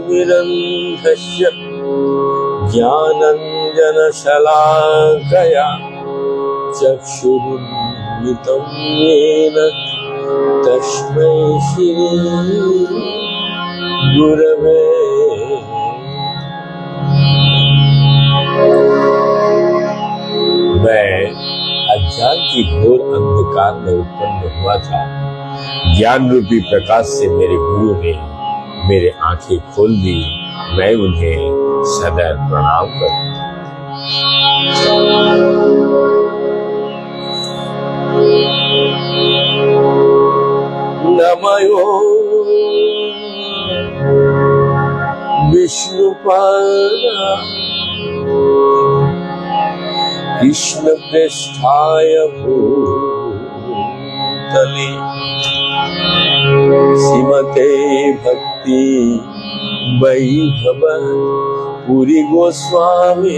ज्ञानतिमिरन्धस्य ज्ञानञ्जनशलाकया चक्षुरुन्मिलितं येन तस्मै श्री गुरवे मैं अज्ञान की घोर अंधकार में उत्पन्न हुआ था। ज्ञान रूपी प्रकाश से मेरे गुरु ने मेरे आंखें खोल दी। मैं उन्हें सदैव प्रणाम करता हूँ। नमो विष्णुपादा कृष्ण पृष्ठाय भूतले श्रीमते भक्ति वैभव पुरी गोस्वामी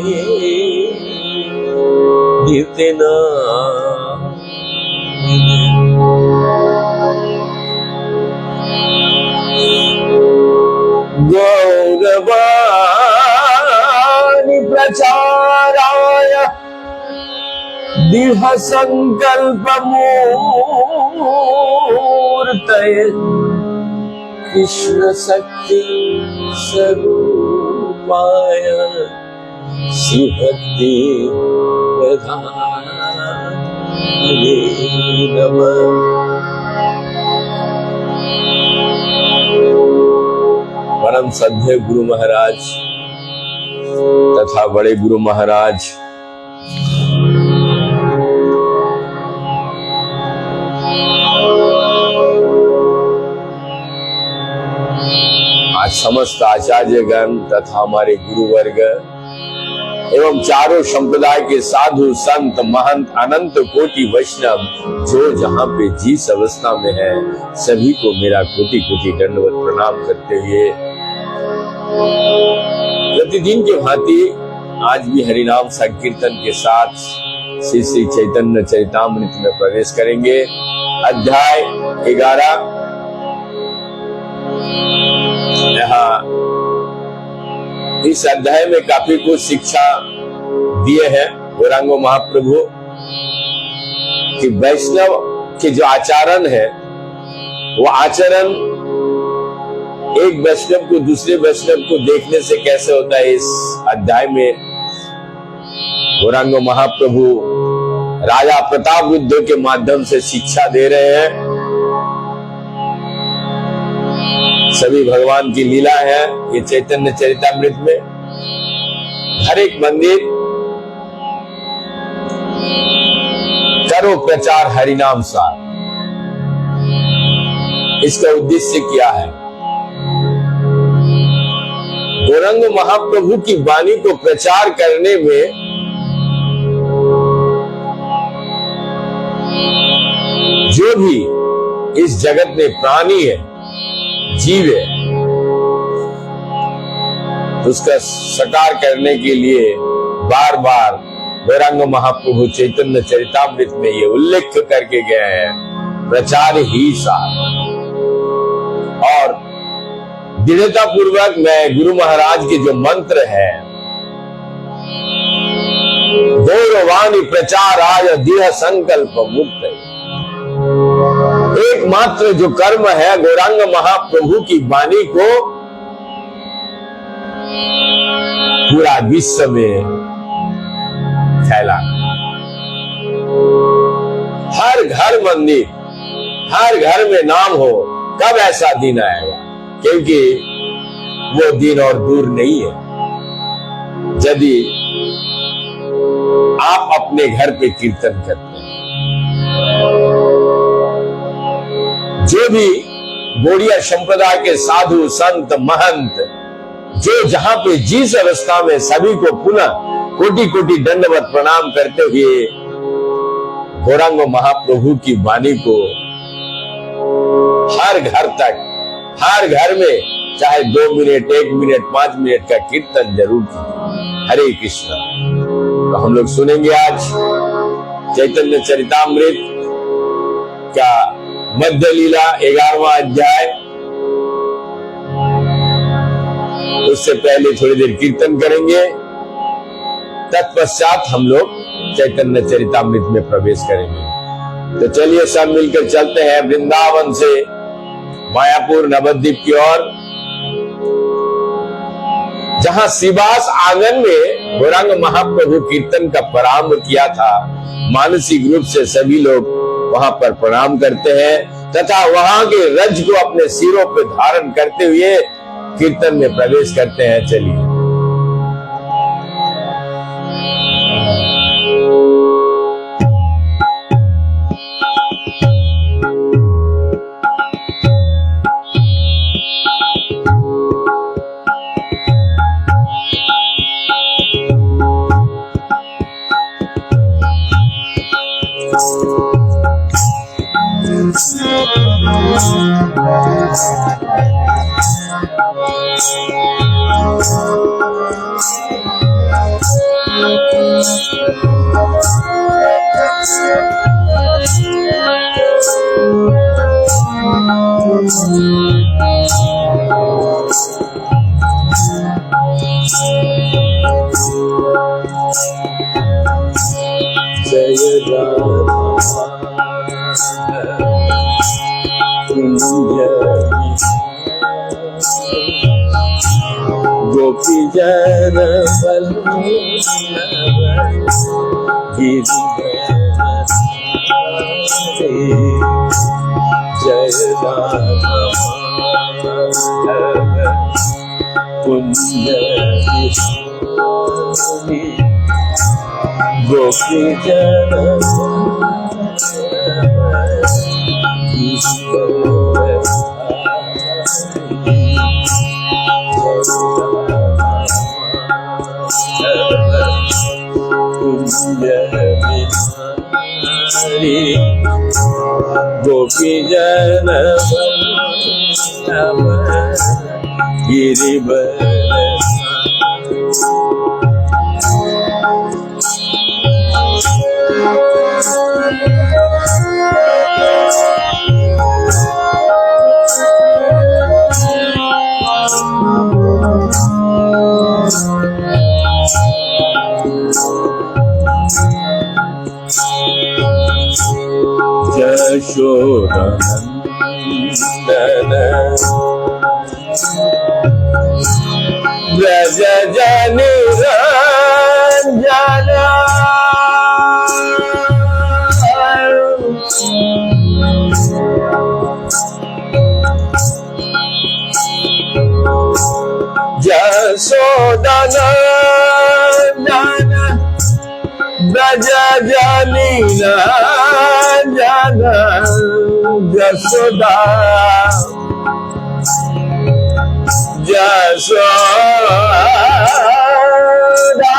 गौरवाणी प्रचाराय दृढ़ संकल्प मूर्तये कृष्ण शक्ति स्वरूपाय श्री भक्ति प्रधानाय नमः। परम श्रद्धेय गुरु महाराज तथा बड़े गुरु महाराज, आज समस्त आचार्यगण तथा हमारे गुरु वर्ग एवं चारों संप्रदाय के साधु संत महंत अनंत कोटि वैष्णव जो जहाँ पे जिस अवस्था में है, सभी को मेरा कोटि कोटि दंडवत प्रणाम करते हुए प्रतिदिन के भांति आज भी हरिनाम संकीर्तन के साथ श्री श्री चैतन्य चरितामृत में प्रवेश करेंगे। अध्याय 11। यहाँ इस अध्याय में काफी कुछ शिक्षा दिए हैं गौरांग महाप्रभु कि वैष्णव के जो आचरण है वो आचरण एक वैष्णव को दूसरे वैष्णव को देखने से कैसे होता है। इस अध्याय में गौरांग महाप्रभु राजा प्रतापरुद्ध के माध्यम से शिक्षा दे रहे हैं। सभी भगवान की लीला है ये चैतन्य चरितामृत में। हर एक मंदिर करो प्रचार हरिनाम सार, इसका उद्देश्य क्या है? गौरांग महाप्रभु की वाणी को प्रचार करने में जो भी इस जगत में प्राणी है, जीव है, उसका साकार करने के लिए बार बार गौरांग महाप्रभु चैतन्य चरितामृत में ये उल्लेख करके गए हैं, प्रचार ही सार। और दृढ़ता पूर्वक मैं गुरु महाराज के जो मंत्र है, गौरवाणी प्रचाराय दृढ़ संकल्प मुक्त, एकमात्र जो कर्म है गौरांग महाप्रभु की वाणी को पूरा विश्व में फैलाना। हर घर मंदिर, हर घर में नाम हो। कब ऐसा दिन आएगा? क्योंकि वो दिन और दूर नहीं है। यदि आप अपने घर पे कीर्तन करते हैं, जो भी गौड़िया संप्रदाय के साधु संत महंत जो जहां पे जिस अवस्था में सभी को पुनः कोटि कोटि दंडवत प्रणाम करते हुए गौरांग महाप्रभु की वाणी को हर घर तक, हर घर में चाहे 2 मिनट, 1 मिनट, 5 मिनट का कीर्तन जरूर कीजिए। हरे कृष्णा। तो हम लोग सुनेंगे आज चैतन्य चरितामृत का मध्य लीला 11वां अध्याय। उससे पहले थोड़ी देर कीर्तन करेंगे, तत्पश्चात हम लोग चैतन्य चरितामृत में प्रवेश करेंगे। तो चलिए सब मिलकर चलते हैं वृंदावन से मायापुर नवद्वीप की ओर, जहां शिवास आंगन में गौरांग महाप्रभु कीर्तन का प्रारंभ किया था। मानसिक रूप से सभी लोग वहां पर प्रणाम करते हैं तथा वहां के रज को अपने सिरों पर धारण करते हुए कीर्तन में प्रवेश करते हैं। चलिए गोपी जन बल्लभ जय कुंज गोपी जन गोपी जन गिरिवर यशोदनंदन ब्रज जनि रंजन यशोदनंदन ब्रज जनि रंजन यशोदा यशोदा यशोदा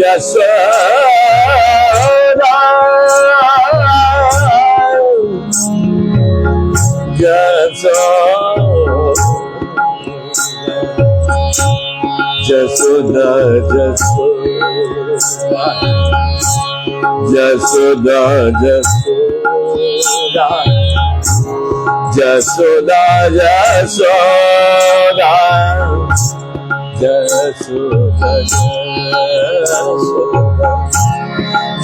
यशोदा यशोदा यशोदा यशोदा यशोदा यशोदा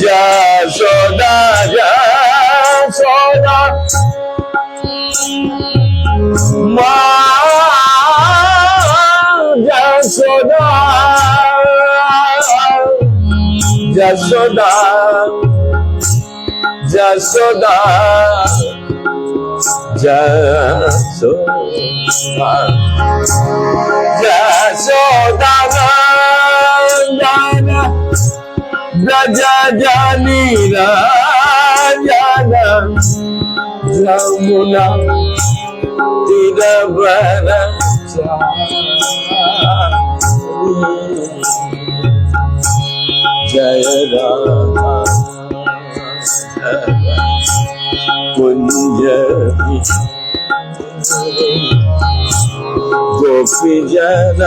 यशोदा यशोदा यशोदा यशोदा यशोदा नंदन ब्रज जनि रंजन यमुना तीर जय राधा कुंज गोपी जन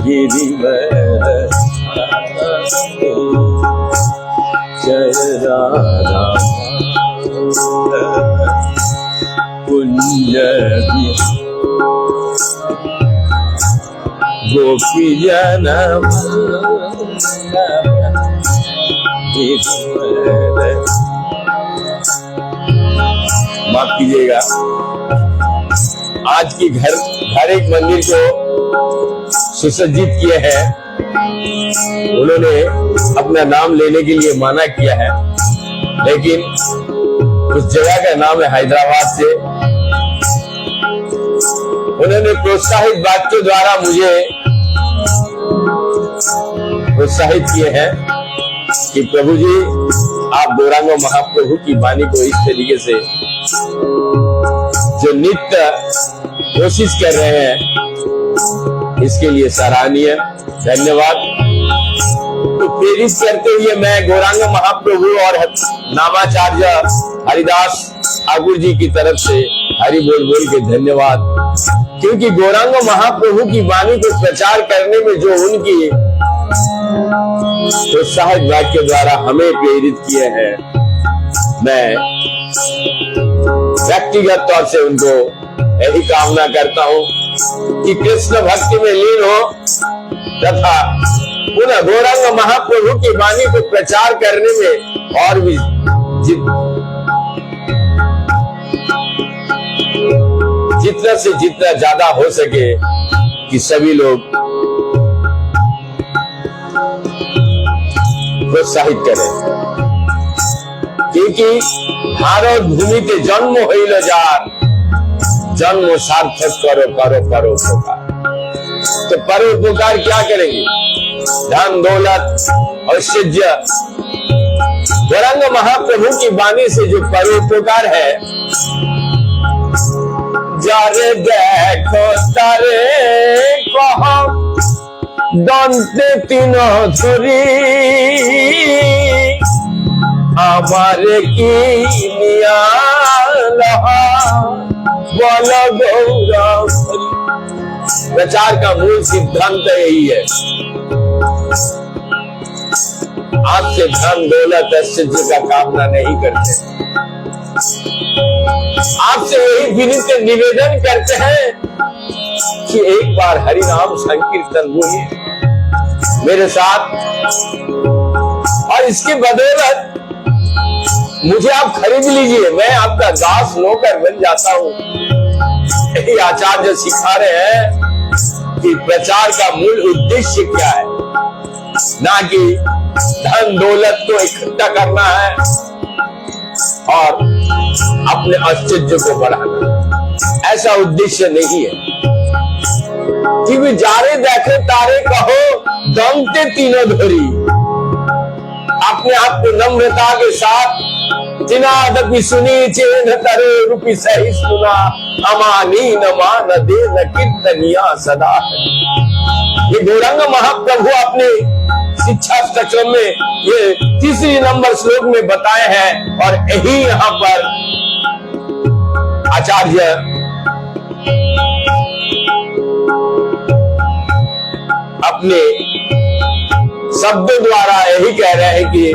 गिरिवर जय राधा कुंज गोपी जन माफ कीजिएगा, आज की हर एक मंदिर को सुसज्जित किए हैं। उन्होंने अपना नाम लेने के लिए मना किया है, लेकिन उस जगह का नाम है हैदराबाद से। उन्होंने प्रोत्साहित वाक्यों द्वारा मुझे प्रोत्साहित किए हैं कि प्रभु जी, आप गौरांग महाप्रभु की वाणी को इस तरीके से जो नित्य कोशिश कर रहे हैं, इसके लिए सराहनीय, धन्यवाद। तो प्रेरित करते हुए मैं गौरांग महाप्रभु और नामाचार्य हरिदास ठाकुर जी की तरफ से हरि बोल बोल के धन्यवाद, क्योंकि गौरांग महाप्रभु की वाणी को प्रचार करने में जो उनकी प्रोत्साहित वाक्य द्वारा हमें प्रेरित किए हैं, मैं व्यक्तिगत तौर से उनको यही कामना करता हूं कि कृष्ण भक्ति में लीन हो तथा पुनः गौरांग महाप्रभु की वाणी को प्रचार करने में और भी जितना से जितना ज्यादा हो सके कि सभी लोग प्रोत्साहित करें, क्योंकि भारत भूमि के जन्म होइल जार, जन्म सार्थक करो करो परोपकार। तो परोपकार क्या करेंगे? धन दौलत ऐश्वर्य, गौरांग महाप्रभु की वाणी से जो परोपकार है, जारे देखो तारे कहो दंते तीनों धरी, हमारे की बोल गौरव। प्रचार का मूल सिद्धांत यही है, आपसे धन दौलत ऐश्वर्य का कामना नहीं करते, आपसे यही विनीत निवेदन करते हैं कि एक बार हरि नाम संकीर्तन बोलिए मेरे साथ, और इसकी बदौलत मुझे आप खरीद लीजिए, मैं आपका दास नौकर बन जाता हूं। यही आचार्य सिखा रहे हैं कि प्रचार का मूल उद्देश्य क्या है, ना कि धन दौलत को इकट्ठा करना है और अपने ऐश्वर्य को बढ़ाना, ऐसा उद्देश्य नहीं है। कि भी जारे देखे तारे कहो दमते तीनों धरी, अपने आप को नम्रता के साथ जिनादपि सुनी चेन तरे रूपी सही सुना, अमानी न मान दे न कीर्तनिया सदा। ये गौरांग महाप्रभु अपने शिक्षा चक्र में ये 3 नंबर श्लोक में बताए हैं, और यही यहाँ पर आचार्य अपने शब्दों द्वारा यही कह रहे हैं कि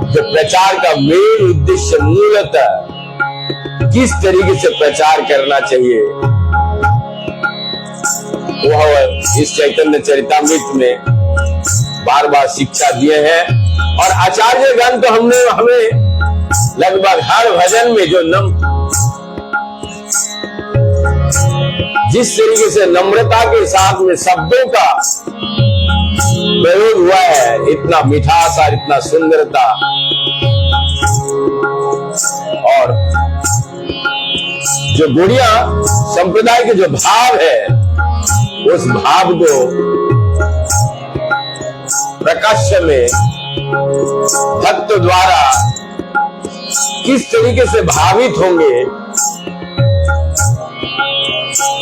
जो प्रचार का मेन उद्देश्य मूलतः किस तरीके से प्रचार करना चाहिए, वह इस चैतन्य चरितामृत में बार बार शिक्षा दिए हैं। और आचार्य गण तो हमें लगभग हर भजन में जो जिस तरीके से नम्रता के साथ में शब्दों का प्रयोग हुआ है, इतना मिठास और इतना सुंदरता, और जो गुड़िया संप्रदाय के जो भाव है, उस भाव को प्रकाश में भक्त द्वारा किस तरीके से भावित होंगे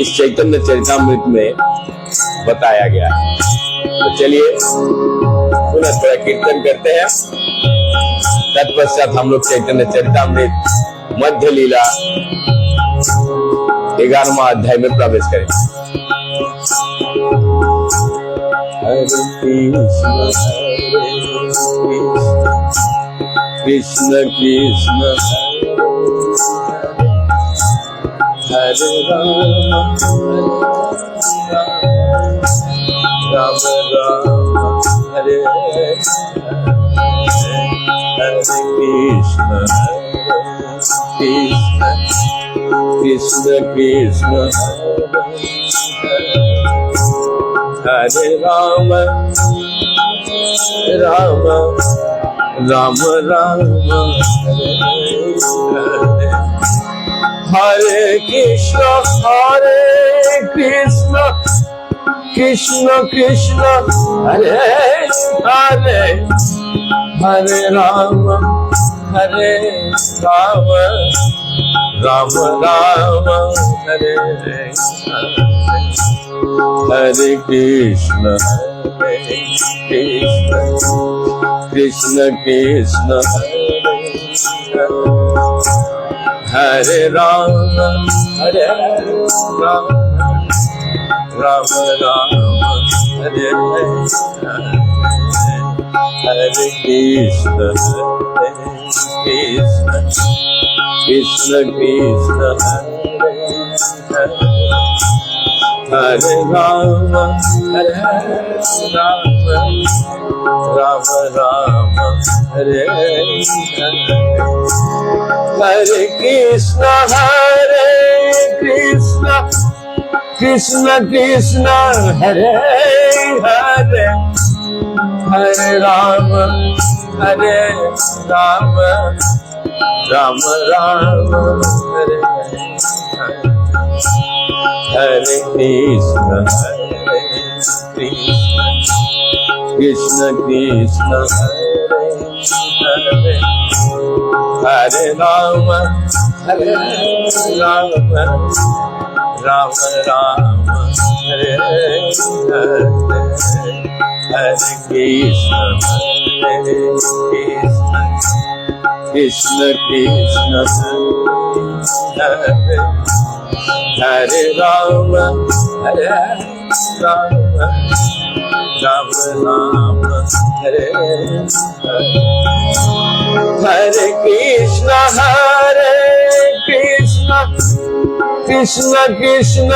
इस चैतन्य चरितामृत में बताया गया है। तो चलिए पुनः थोड़ा कीर्तन करते हैं, तत्पश्चात हम लोग चैतन्य चरितामृत मध्य लीला 11वां अध्याय में प्रवेश करेंगे। हरे कृष्ण कृष्ण हरे राम राम राम हरे हरे कृष्ण कृष्ण कृष्ण कृष्ण हरे राम राम राम राम हरे कृष्ण कृष्ण कृष्ण हरे हरे हरे राम राम राम हरे हरे कृष्ण कृष्ण कृष्ण हरे राम राम राम हरे हरे कृष्ण कृष्ण कृष्ण हरे राम राम हरे हरे कृष्ण कृष्ण कृष्ण हरे हरे हरे राम राम हरे हरे कृष्ण कृष्ण कृष्ण हरे राम राम हरे हरे कृष्ण कृष्ण कृष्ण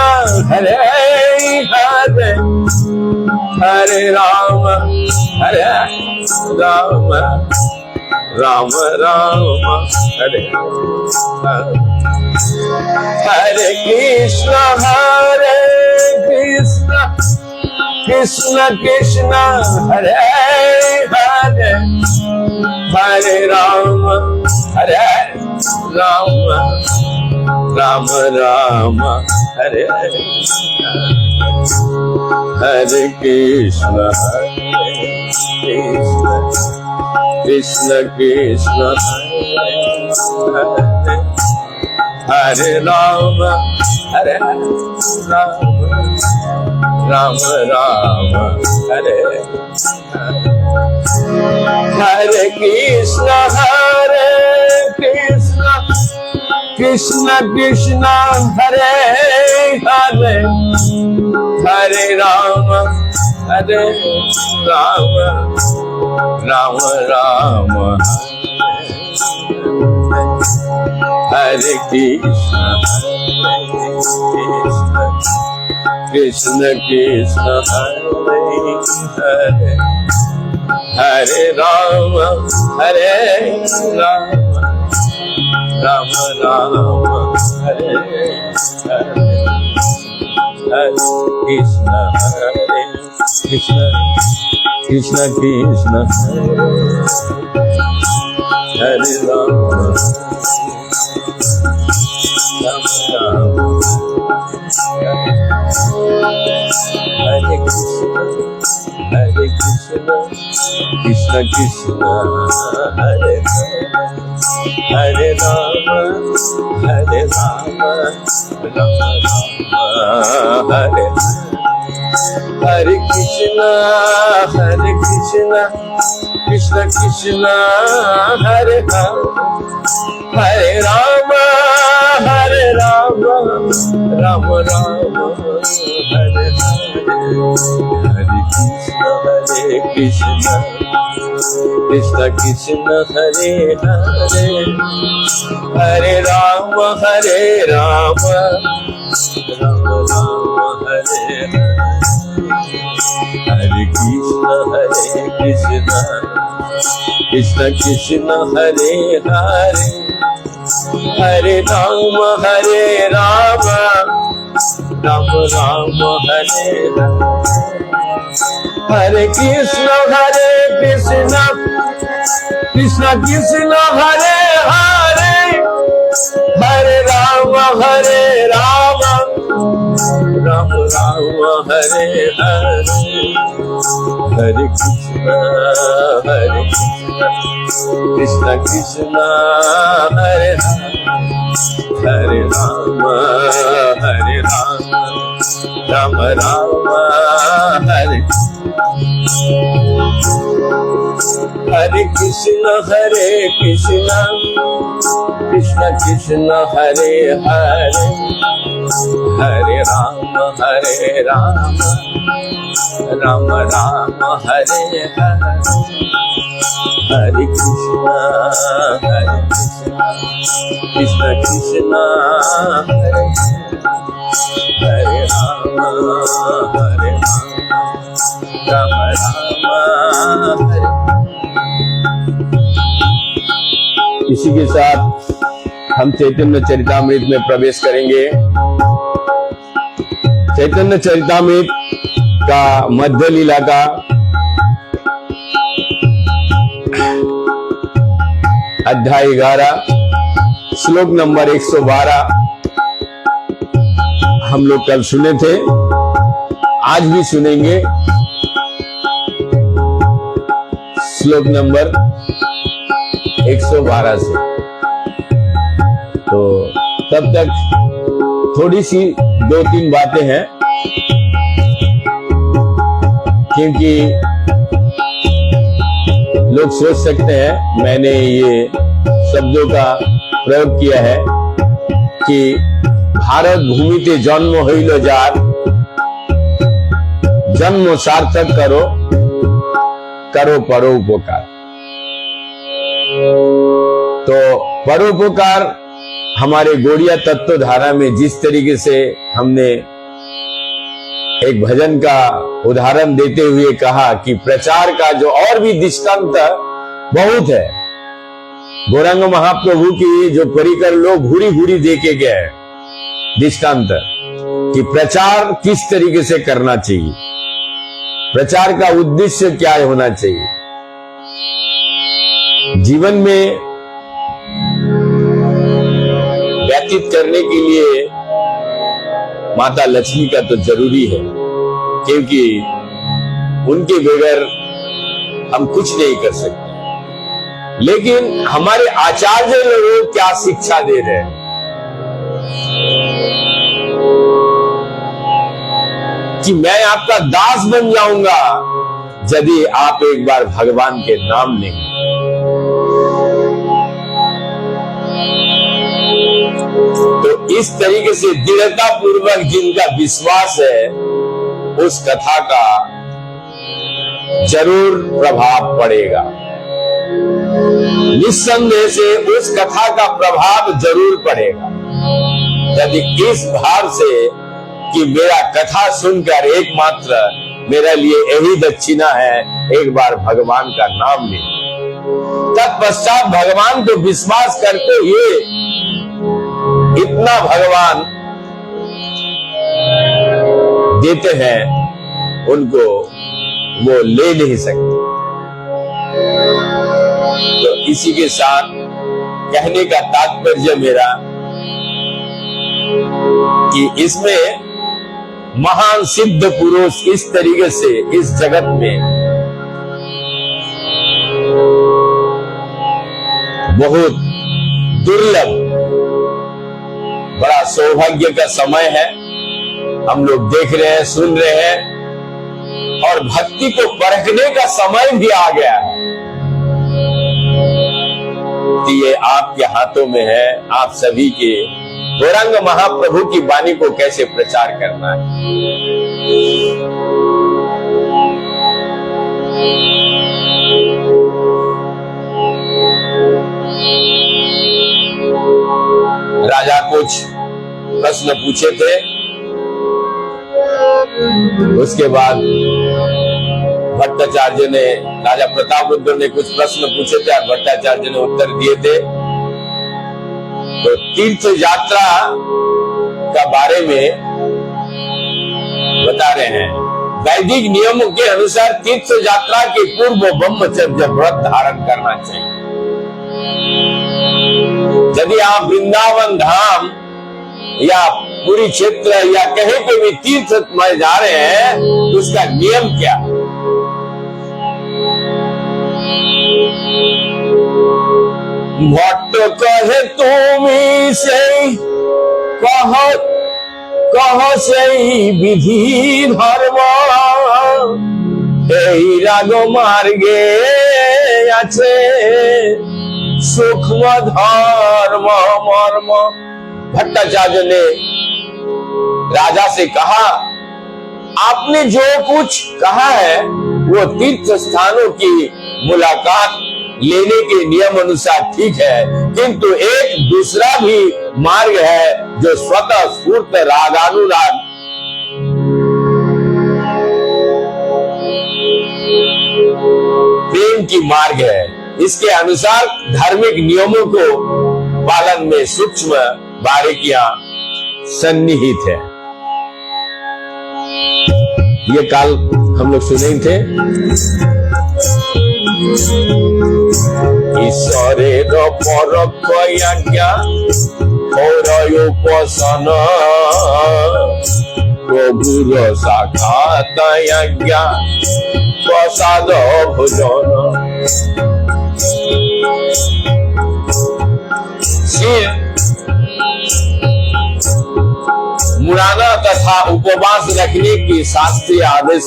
हरे राम राम हरे हरे कृष्ण कृष्ण कृष्ण हरे हरे हरे राम राम हरे हरे कृष्ण कृष्ण कृष्ण हरे हरे हरे राम राम हरे हरे कृष्ण कृष्ण कृष्ण हरे राम राम हरे हरे कृष्ण कृष्ण कृष्ण हरे हरे हरे राम राम हरे कृष्ण कृष्ण कृष्ण हरे हरे राम राम हरे हरे कृष्ण कृष्ण कृष्ण हरे राम हरे कृष्ण कृष्ण कृष्ण हरे हरे राम हरे राम राम राम हरे हरे कृष्णा कृष्ण कृष्ण हरे राम राम राम हरे हरे कृष्ण कृष्ण कृष्ण हरे हरे राम राम राम हरे हरे कृष्ण कृष्ण कृष्ण हरे हरे राम राम राम हरे हरे कृष्ण कृष्ण कृष्ण हरे हरे राम राम राम हरे हरे कृष्ण कृष्ण कृष्ण हरे हरे राम राम राम हरे हरे कृष्ण कृष्ण कृष्ण हरे हरे राम राम राम हरे हरे कृष्ण कृष्ण कृष्ण हरे राम राम हरे। इसी के साथ हम चैतन्य चरितामृत में प्रवेश करेंगे। चैतन्य चरितामृत का मध्य लीला का अध्याय 11 श्लोक नंबर 112 हम लोग कल सुने थे, आज भी सुनेंगे। श्लोक नंबर 112 से। तो तब तक थोड़ी सी 2-3 बातें हैं, क्योंकि लोग सोच सकते हैं मैंने ये शब्दों का प्रयोग किया है कि भारत भूमि ते जन्म हईल जार, जन्म सार्थक करो परोपकार। तो परोपकार हमारे गौड़िया तत्व धारा में जिस तरीके से हमने एक भजन का उदाहरण देते हुए कहा कि प्रचार का जो और भी दृष्टांत बहुत है। गौरांग महाप्रभु की जो परिकर लोग घूरी घूरी देके गए दृष्टांत कि प्रचार किस तरीके से करना चाहिए, प्रचार का उद्देश्य क्या होना चाहिए। जीवन में व्यतीत करने के लिए माता लक्ष्मी का तो जरूरी है, क्योंकि उनके बगैर हम कुछ नहीं कर सकते। लेकिन हमारे आचार्य लोग क्या शिक्षा दे रहे हैं कि मैं आपका दास बन जाऊंगा यदि आप एक बार भगवान के नाम लेंगे। तो इस तरीके से दृढ़ता पूर्वक जिनका विश्वास है उस कथा का जरूर प्रभाव पड़ेगा। निस्संदेह से उस कथा का प्रभाव जरूर पड़ेगा यदि इस भाव से कि मेरा कथा सुनकर एकमात्र मेरे लिए यही दक्षिणा है, एक बार भगवान का नाम ले। तत्पश्चात भगवान को विश्वास करते हुए इतना भगवान देते हैं उनको वो ले नहीं सकते। तो इसी के साथ कहने का तात्पर्य मेरा कि इसमें महान सिद्ध पुरुष इस तरीके से इस जगत में बहुत दुर्लभ, बड़ा सौभाग्य का समय है। हम लोग देख रहे हैं, सुन रहे हैं, और भक्ति को परखने का समय भी आ गया है। तो ये आपके हाथों में है, आप सभी के, गौरांग महाप्रभु की वाणी को कैसे प्रचार करना है। राजा कुछ प्रश्न पूछे थे, उसके बाद भट्टाचार्य ने, राजा प्रतापरुद्र ने कुछ प्रश्न पूछे थे और भट्टाचार्य ने उत्तर दिए थे। तो तीर्थ यात्रा का बारे में बता रहे हैं। वैदिक नियमों के अनुसार तीर्थ यात्रा के पूर्व ब्रह्मचर्य व्रत धारण करना चाहिए। यदि आप वृंदावन धाम या पुरी क्षेत्र या कहीं पे भी तीर्थ में जा रहे हैं, तो उसका नियम क्या है? भट्ट कहे तुमी से कह से विधि धर्म, এই রাগ মার্গে আছে सूक्ष्म धर्म मर्म। भट्टाचार्य ने राजा से कहा, आपने जो कुछ कहा है वो तीर्थ स्थानों की मुलाकात लेने के नियम अनुसार ठीक है, किंतु एक दूसरा भी मार्ग है जो स्वतः स्फूर्त रागानुराग प्रेम की मार्ग है। इसके अनुसार धार्मिक नियमों को पालन में सूक्ष्म बारीकियां सन्निहित है। ये काल हम लोग सुने थे। ईश्वरेर परख आज्ञा और उपासन, प्रभुर साक्षात आज्ञा प्रसाद भोजन। मुराना तथा उपवास रखने की शास्त्रीय आदेश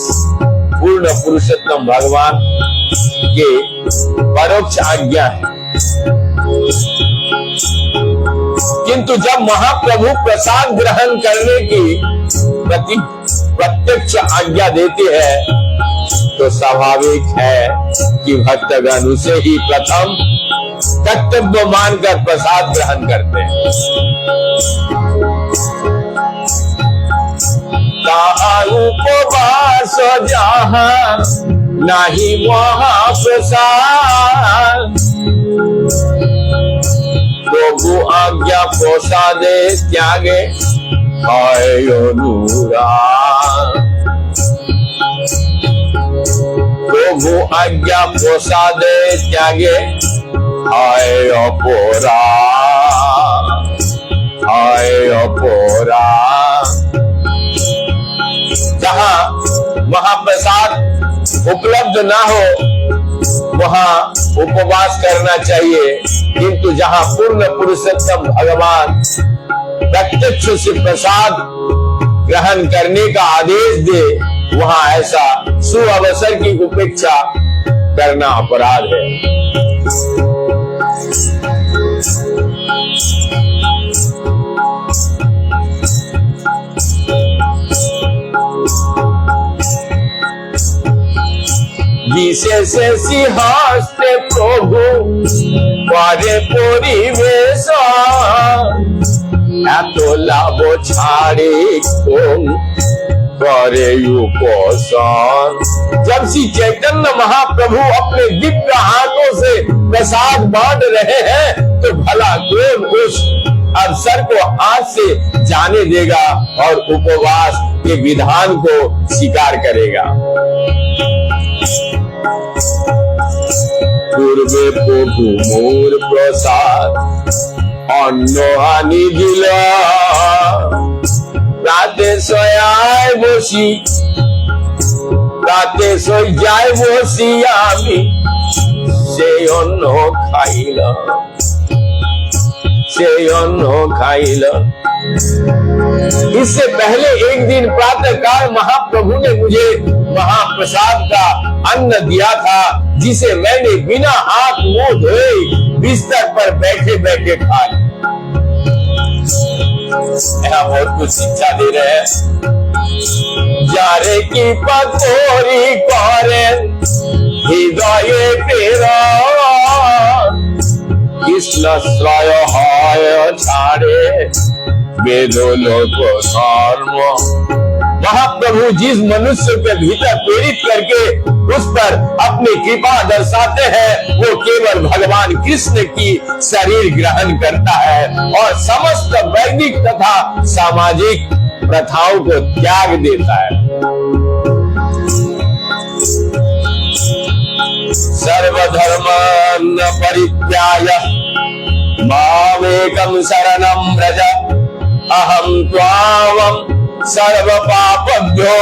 पूर्ण पुरुषोत्तम भगवान के परोक्ष आज्ञा है, किंतु जब महाप्रभु प्रसाद ग्रहण करने की प्रत्यक्ष आज्ञा देते हैं तो स्वाभाविक है कि भक्तगण उसे ही प्रथम कर्तव्य मानकर प्रसाद ग्रहण करते हैं। कहाँ उपवास जहाँ नहीं वहाँ प्रसाद, प्रभु आज्ञा प्रसादे त्यागे है अनुराग। प्रभु आज्ञा प्रसादे त्यागे हाय अपराध, हाय अपराध। जहाँ महाप्रसाद उपलब्ध ना हो वहाँ उपवास करना चाहिए, किंतु जहाँ पूर्ण पुरुषोत्तम भगवान प्रत्यक्ष से प्रसाद ग्रहण करने का आदेश दे, वहाँ ऐसा सुअवसर की उपेक्षा करना अपराध है। विशेष सिंहासने प्रभु करे परिवेश, এত লাভ ছাড়ে কোন करे उपोषण। जब श्री चैतन्य महाप्रभु अपने दिव्य हाथों से प्रसाद बांट रहे हैं तो भला कौन उस अवसर को हाथ से जाने देगा और उपवास के विधान को स्वीकार करेगा। पूर्वे प्रभु मोर प्रसाद अन्न आनी दिला, রাতে শয়ায় বসি, রাতে শয্যায় বসি আমি সেই অন্ন খাইলাম। से अन्न खाइल। इससे पहले एक दिन प्रातः काल महाप्रभु ने मुझे महाप्रसाद का अन्न दिया था, जिसे मैंने बिना हाथ मुंह धोए बिस्तर पर बैठे बैठे खा लिया। यहाँ बहुत कुछ शिक्षा दे रहे हैं। जारे की पकोरी करे हृदय तेरा, कृष्ण श्रय हाय छाड़े वेदो लोक धर्म। महाप्रभु जिस मनुष्य के भीतर प्रेरित करके उस पर अपनी कृपा दर्शाते हैं, वो केवल भगवान कृष्ण की शरीर ग्रहण करता है और समस्त वैदिक तथा सामाजिक प्रथाओं को त्याग देता है। सर्वधर्मान् परित्याय मामेकं शरणं व्रज, अहं त्वां सर्व पापभ्यो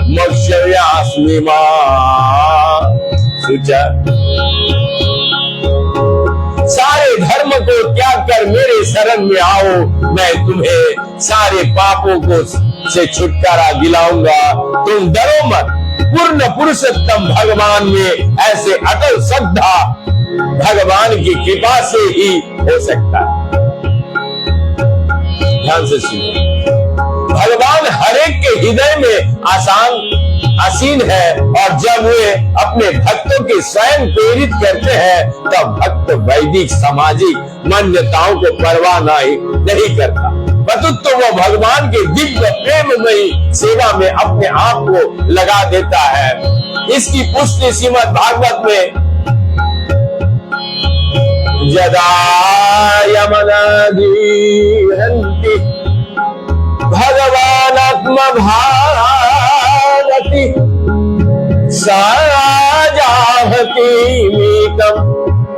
मोक्षयास्मि मा शुच। सारे धर्म को त्याग कर मेरे शरण में आओ, मैं तुम्हें सारे पापों को से छुटकारा दिलाऊंगा। तुम डरो मत, पूर्ण पुरुषोत्तम भगवान में ऐसे अटल श्रद्धा भगवान की कृपा से ही हो सकता है। ध्यान से सुनिए, भगवान हरेक के हृदय में आसीन है, और जब वे अपने भक्तों के स्वयं प्रेरित करते हैं, तब भक्त वैदिक सामाजिक मान्यताओं को परवाह नहीं करता, बतुत्व वो भगवान के दिव्य प्रेममयी सेवा में अपने आप को लगा देता है। इसकी पुष्टि श्रीमद् भागवत में यदा यमनादि हन्ति भगवान आत्म भारती साजाहति मीतम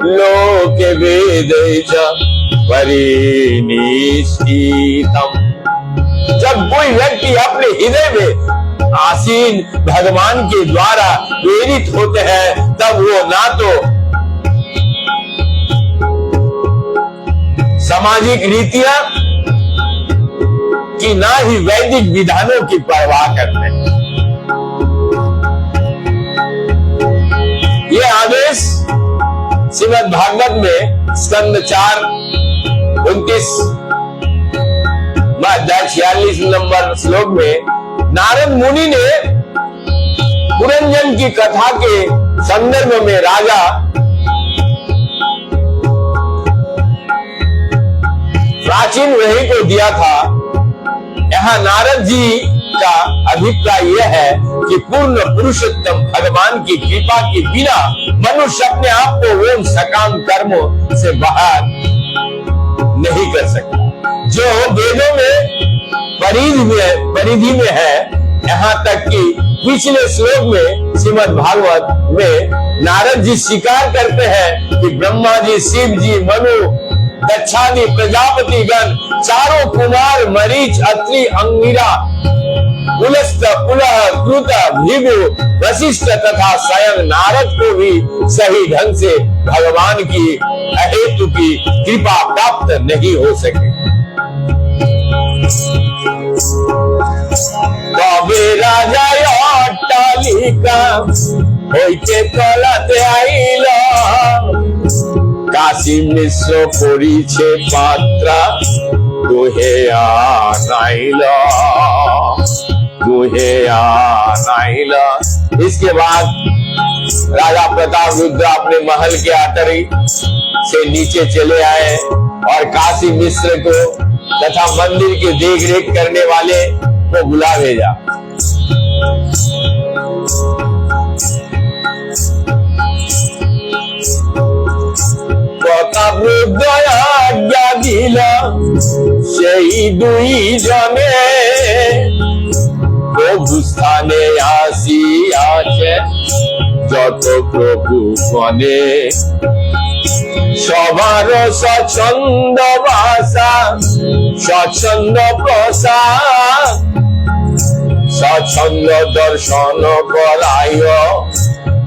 लोके वेदे च परिनिष्ठितम। जब कोई व्यक्ति अपने हृदय में आसीन भगवान के द्वारा प्रेरित होते हैं, तब वो ना तो सामाजिक रीतियां कि ना ही वैदिक विधानों की परवाह करते हैं। ये आदेश श्रीमद् भागवत में स्कंद 4 29 अध्याय 46 नंबर श्लोक में नारद मुनि ने पुरंजन की कथा के संदर्भ में राजा प्राचीन वही को दिया था। यहाँ नारद जी का अभिप्राय यह है कि पूर्ण पुरुषोत्तम भगवान की कृपा के बिना मनुष्य अपने आप को ओम सकाम कर्मों से बाहर नहीं कर सकता, जो वेदों में परिधि में है। यहाँ तक कि पिछले श्लोक में श्रीमद् भागवत में नारद जी स्वीकार करते हैं कि ब्रह्मा जी, शिव जी, मनु, दक्षादि प्रजापति गण, चारों कुमार, मरीच, अत्रि, अंगिरा, पुलस्त, पुलह, कृत, भृगु, वशिष्ठ तथा स्वयं नारद को भी सही ढंग से भगवान की अहेतु की कृपा प्राप्त नहीं हो सके। तबे राजा अट्टालिका होइते तलाते आइल, काशी मिश्र परिछे पात्रा दुहे आनाइल। इसके बाद राजा प्रताप रुद्र अपने महल के अटरी से नीचे चले आए और काशी मिश्र को तथा मंदिर की देखरेख करने वाले को बुला भेजा। प्रताप रुद्र आज्ञा दिला সেই দুই জনে প্রভু স্থানে আসিয়াছে যত প্রভু গণে, সবার স্বচ্ছন্দ ভাষা স্বচ্ছন্দ প্রসাদ স্বচ্ছন্দ দর্শন করায়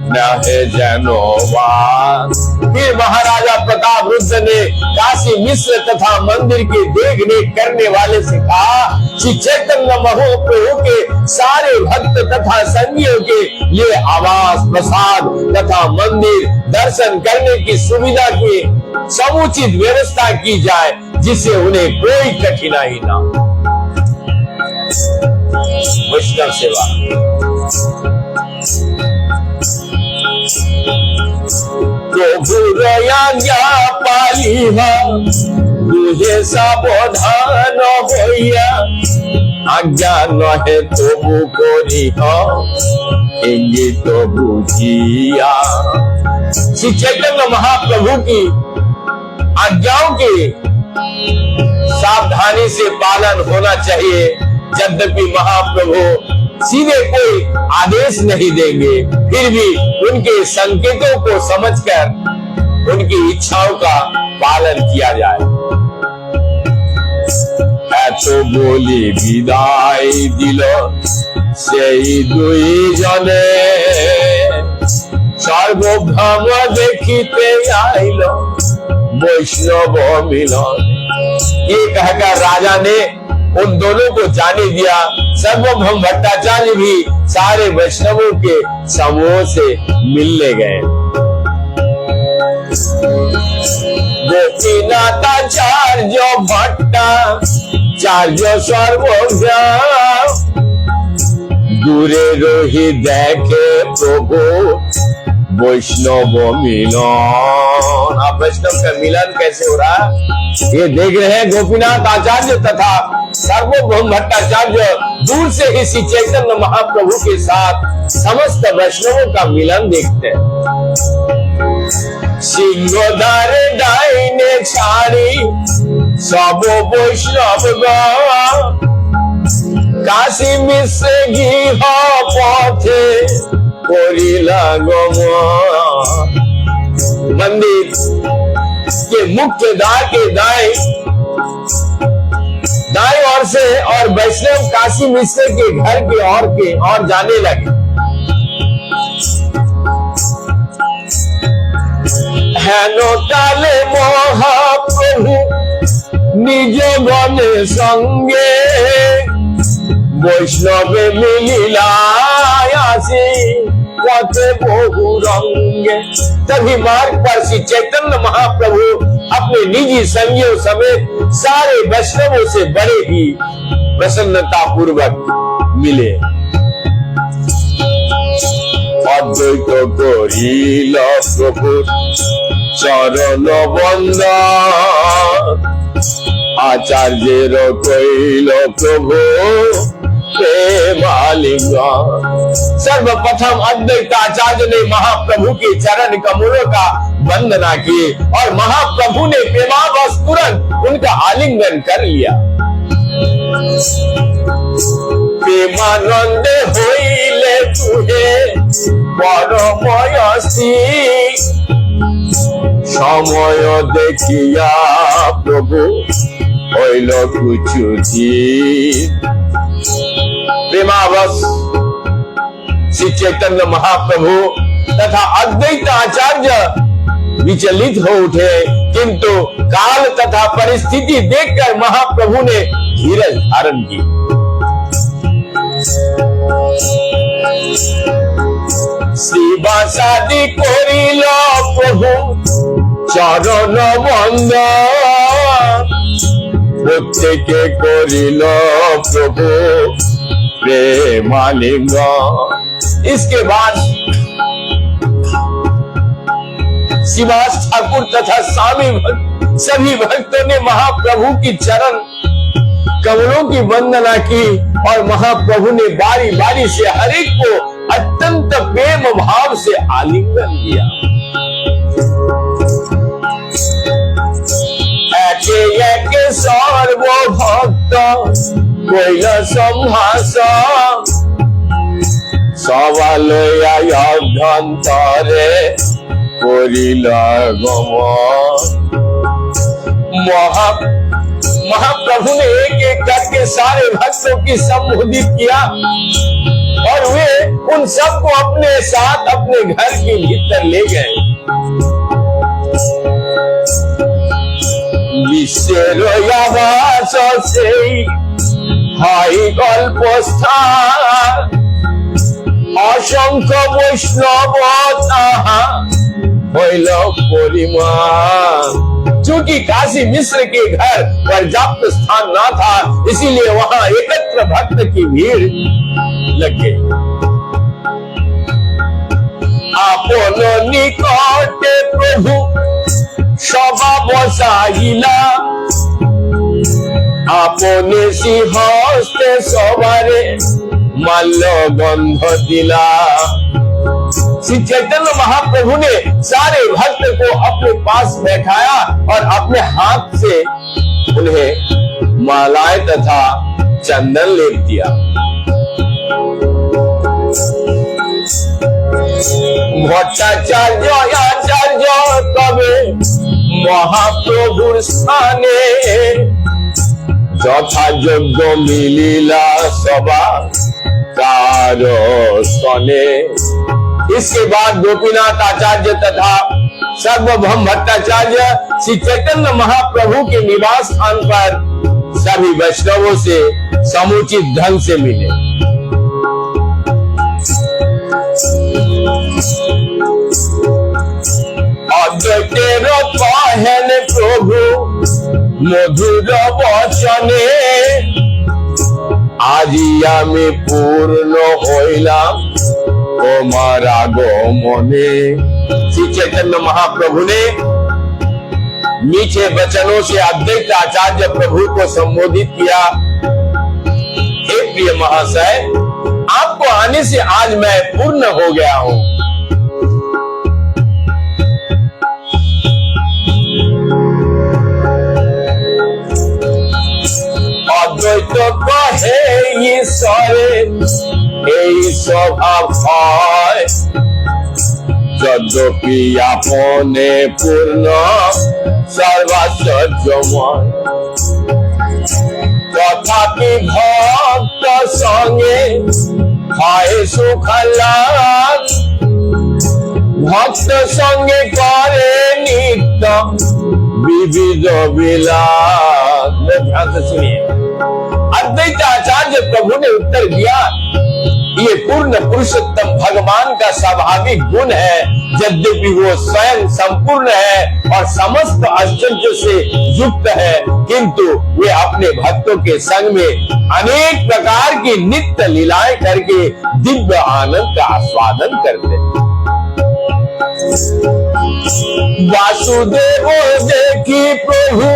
न है जनोवास। फिर महाराजा प्रताप रुद्र ने काशी मिश्र तथा मंदिर के देख रेख करने वाले से कहा, श्री चैतन्य महाप्रभु के सारे भक्त तथा संगियों के लिए आवास, प्रसाद तथा मंदिर दर्शन करने की सुविधा की समुचित व्यवस्था की जाए, जिससे उन्हें कोई कठिनाई ना हो। वैष्णव सेवा। आज्ञा पालिहा तुझे सावधान होइया, आज्ञा नहे तबु करिह इंगित बुझिया। श्री चैतन्य महाप्रभु की आज्ञाओं के सावधानी से पालन होना चाहिए। यद्यपि महाप्रभु सीधे कोई आदेश नहीं देंगे, फिर भी उनके संकेतों को समझकर उनकी इच्छाओं का पालन किया जाए। तो बोली विदाई दिल से दुई जने, सर्वभ्रम देखिते आइल वैष्णव मिलन। ये कहकर राजा ने उन दोनों को जाने दिया। सर्वभ्रम भट्टाचार्य भी सारे वैष्णवों के समूह से मिलने गए। गोपीनाथाचार्य भट्टाचार्य सर्वभ्रम, दूरे रोहि देखे प्रभु वैष्णव मिलन। अब वैष्णव का मिलन कैसे हो रहा है ये देख रहे हैं। गोपीनाथ आचार्य तथा सर्वभौम भट्टाचार्य दूर से ही श्री चैतन्य महाप्रभु के साथ समस्त वैष्णवों का मिलन देखते हैं। सिंहदार डाइने छाड़ी सब वैष्णव काशी मिश्र गृह पथे कोरिला गमन। मंदिर के मुख्य द्वार के दाएं ओर से और वैष्णव काशी मिश्र के घर के ओर जाने लगे। हेनो काले महाप्रभु निज गणे संगे, वैष्णव मिलिला पथे बहु रंगे। तभी मार्ग पर श्री चैतन्य महाप्रभु अपने निजी संगियों समेत सारे वैष्णवों से बड़े ही प्रसन्नता पूर्वक मिले। अद्वैत करिल प्रभु चरण बंदन, आचार्य कइल प्रभु सर्वप्रथम अद्वैत आचार्य ने महाप्रभु के चरण कमलों का वंदना किए और महाप्रभु ने प्रेमावश तुरंत उनका आलिंगन कर लिया। प्रेमानंद होइले तुहे परमयसी, समय देखिया प्रभु होइल कुछुती। प्रेमावश श्री चैतन्य महाप्रभु तथा अद्वैत आचार्य विचलित हो उठे, किंतु काल तथा परिस्थिति देखकर महाप्रभु ने धीरज धारण की। श्रीवासादि करिल प्रभु चरण बंदन, प्रत्येके करिल प्रभु प्रेमालिंगन। इसके बाद शिवास ठाकुर तथा स्वामी भक्त सभी भक्तों ने महाप्रभु की चरण कमलों की वंदना की और महाप्रभु ने बारी बारी से हर एक को अत्यंत प्रेम भाव से आलिंगन किया। एके सर्व भक्त कोइल संहास, सवाल अभ्यंतरे कोरिल गमन। महाप्रभु ने एक एक करके सारे भक्तों की संबोधित किया और वे उन सबको अपने साथ अपने घर के भीतर ले गए। বিশ্বের আবাস সেই হাই গল্প স্থান, অসংখ্য বৈষ্ণব তাহা হইল परिमाण। चूंकि काशी मिश्र के घर पर्याप्त स्थान न था, इसीलिए वहां एकत्र भक्त की भीड़ लग गई। आपन निकटे प्रभु सभा बसाइला, आपने सिंहस्ते सवारे माल्य गंध दिला। श्री चैतन्य महाप्रभु ने सारे भक्त को अपने पास बैठाया और अपने हाथ से उन्हें मालाएं तथा चंदन लेप दिया। भट्टाचार्य आचार्य तबे महाप्रभुर स्थाने যথাযোগ্য মিলিলা সভা কারসনে। इसके बाद गोपीनाथ आचार्य तथा सर्वभौम भट्टाचार्य श्री चैतन्य महाप्रभु के निवास स्थान पर सभी वैष्णवों से समुचित ढंग से मिले। अद्वैतेर कहन प्रभु मधुर वचने, আজি আমি পূর্ণ হইলাম তোমার আগমনে। श्री चैतन्य महाप्रभु ने मीठे वचनों से अद्वैत आचार्य प्रभु को संबोधित किया। हे प्रिय महाशय, आपको आने से आज मैं पूर्ण हो गया हूं। अद्वैत कहे ईश्वरे এই স্বভাব হয়, যদ্যপি আপনে পূর্ণ সর্বাশ্চর্যময়। তথাপি ভক্ত সঙ্গে হয় সুখলাভ, ভক্ত সঙ্গে করে নিত্য विविध विलास। ध्यान से सुनिए, अद्वैत आचार्य प्रभु ने उत्तर दिया, ये पूर्ण पुरुषोत्तम भगवान का स्वाभाविक गुण है। यद्यपि वो स्वयं संपूर्ण है और समस्त आश्चर्य से युक्त है, किंतु वे अपने भक्तों के संग में अनेक प्रकार की नित्य लीलाएं करके दिव्य आनंद का आस्वादन करते हैं। वासुदेव देखी प्रभु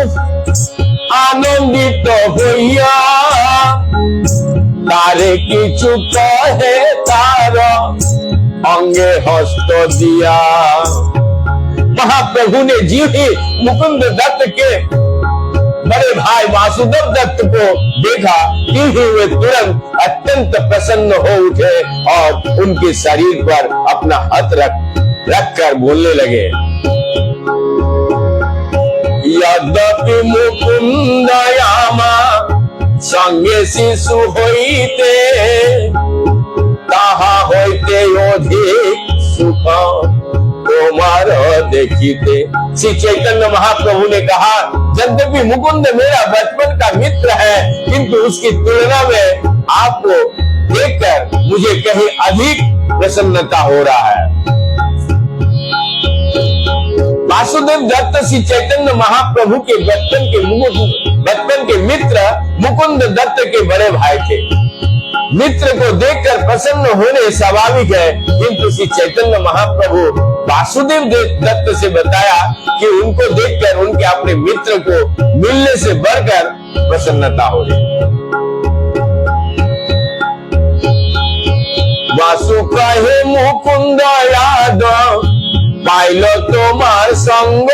आनंदित होइया, तारे किछु कहे तार अंगे हस्त दिया। महाप्रभु ने जी ही मुकुंद दत्त के बड़े भाई वासुदेव दत्त को देखा कि वे तुरंत अत्यंत प्रसन्न हो उठे और उनके शरीर पर अपना हाथ रखकर बोलने लगे, यद्यपि मुकुंद यामा संगे शिशु होइते, ताहा होइते अधिक सुख तुम्हार देखिते। श्री चैतन्य महाप्रभु ने कहा, यद्यपि मुकुंद मेरा बचपन का मित्र है, किंतु उसकी तुलना में आपको देखकर मुझे कहीं अधिक प्रसन्नता हो रहा है। वासुदेव दत्त श्री चैतन्य महाप्रभु के बचपन के मित्र मुकुंद दत्त के बड़े भाई थे। मित्र को देखकर प्रसन्न होने स्वाभाविक है, किंतु श्री चैतन्य महाप्रभु वासुदेव दत्त से बताया कि उनको देखकर उनके अपने मित्र को मिलने से बढ़कर प्रसन्नता हो रही। वासु कहे मुकुंद याद पाइल তোমার সঙ্গ,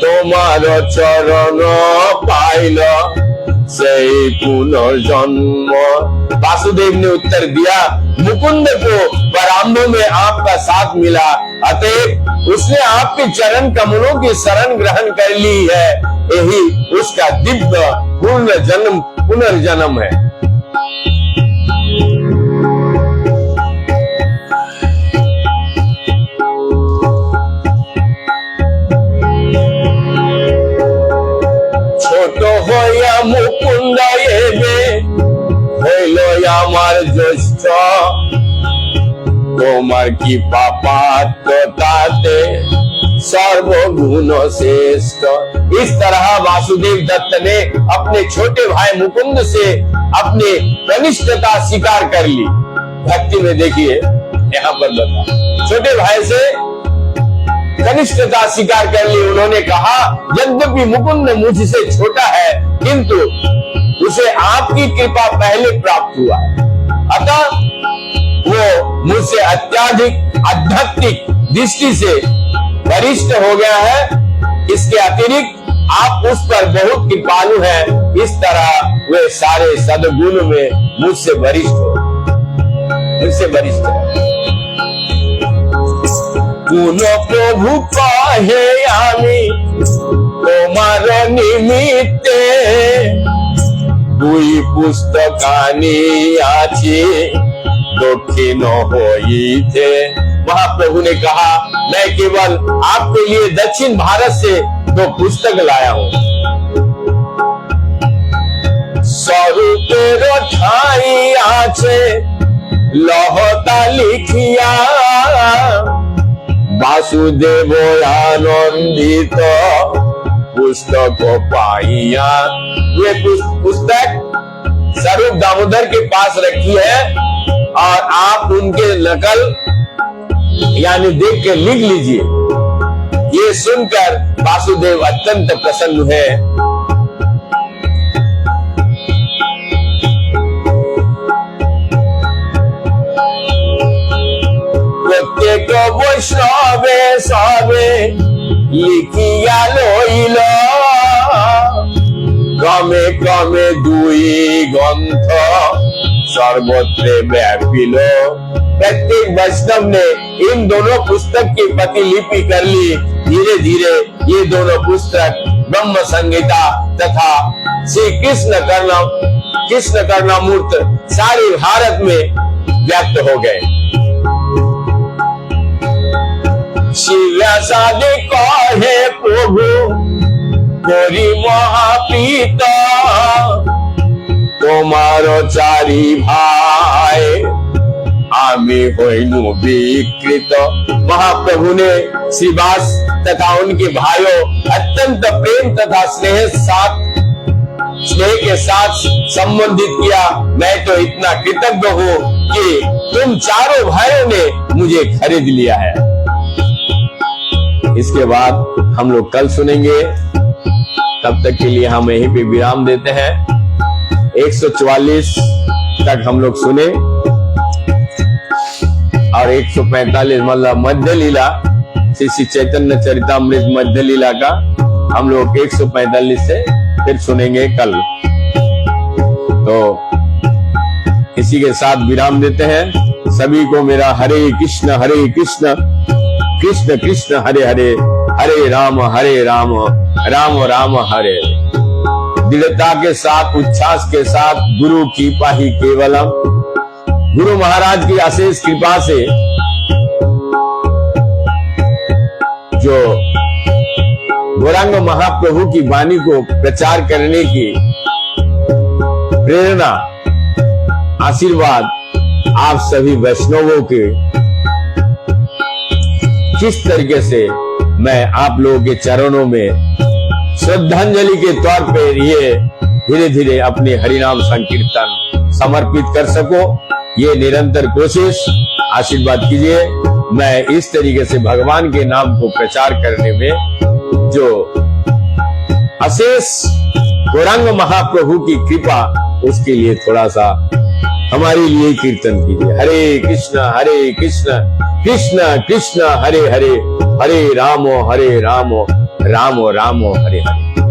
তোমার চরণ পাইল সেই पुनर्जन्म। वासुदेव ने उत्तर दिया, मुकुंद को प्रारंभ में आपका साथ मिला, अतएव उसने आपके चरण कमलों की शरण ग्रहण कर ली है। यही उसका दिव्य पुनर्जन्म है। লইয়া মুকুন্দ এবে হইল আমার জ্যেষ্ঠ তোমার কি পাপাত্মতাতে सर्वगुण श्रेष्ठ। इस तरह वासुदेव दत्त ने अपने छोटे भाई मुकुंद से अपनी कनिष्ठता स्वीकार कर ली। भक्ति में देखिए यहाँ पर बता, छोटे भाई से कनिष्ठता स्वीकार कर ली। उन्होंने कहा यद्यपि मुकुंद मुझसे छोटा है किंतु उसे आपकी कृपा पहले प्राप्त हुआ, अतः वो मुझसे अत्यधिक आध्यात्मिक दृष्टि से वरिष्ठ हो गया है। इसके अतिरिक्त आप उस पर बहुत कृपालु हैं। इस तरह वे सारे सद्गुण में मुझसे वरिष्ठ है। पुनः प्रभु कहे आमी तोमार निमित्ते दुई पुस्तकानी आछि दक्षिण होइते। महाप्रभु ने कहा मैं केवल आपके लिए दक्षिण भारत से 2 पुस्तक लाया हूं। स्वरूपेर ठाई आछे लहता लिखिया वासुदेव आनंदित पुस्तक पाइया। ये पुस्तक स्वरूप दामोदर के पास रखी है और आप उनके नकल यानी देख के लिख लीजिए। ये सुनकर वासुदेव अत्यंत प्रसन्न है। प्रत्येक वैष्णवे सबे लिखिया लइल क्रमे क्रमे 2 ग्रंथ सर्वत्र व्यापिल। प्रत्येक वैष्णव ने इन दोनों पुस्तक की प्रतिलिपि कर ली। धीरे धीरे ये दोनों पुस्तक ब्रह्म संहिता तथा श्री कृष्ण कर्णामूर्त सारे भारत में व्याप्त हो गए। श्री व्यासादि कहे प्रभु कोरी महाप्रीत तुम्हारो 4 भाई आमी होइनु विकृत। महाप्रभु ने श्रीवास तथा उनके भाइयों अत्यंत प्रेम तथा स्नेह के साथ संबंधित किया। मैं तो इतना कृतज्ञ हूँ कि तुम चारों भाइयों ने मुझे खरीद लिया है। इसके बाद हम लोग कल सुनेंगे। तब तक के लिए हम यहीं पे विराम देते हैं। 144 तक हम लोग सुने और 145 मतलब मध्य लीला श्री चैतन्य चरितामृत मध्य लीला का हम लोग 145 से फिर सुनेंगे कल। तो इसी के साथ विराम देते हैं। सभी को मेरा हरे कृष्ण कृष्ण कृष्ण हरे हरे, हरे राम राम राम हरे। दृढ़ता के साथ उच्छ्वास के साथ गुरु की पाही केवलम। गुरु महाराज की अशेष कृपा से जो गौरांग महाप्रभु की वाणी को प्रचार करने की प्रेरणा आशीर्वाद आप सभी वैष्णवों के किस तरीके से मैं आप लोगों के चरणों में श्रद्धांजलि के तौर पे ये धीरे धीरे अपने हरिनाम संकीर्तन समर्पित कर सको, ये निरंतर कोशिश आशीर्वाद कीजिए। मैं इस तरीके से भगवान के नाम को प्रचार करने में जो अशेष गौरांग महाप्रभु की कृपा, उसके लिए थोड़ा सा हमारे लिए कीर्तन कीजिए। हरे कृष्ण कृष्ण कृष्ण हरे हरे, हरे राम राम राम हरे हरे।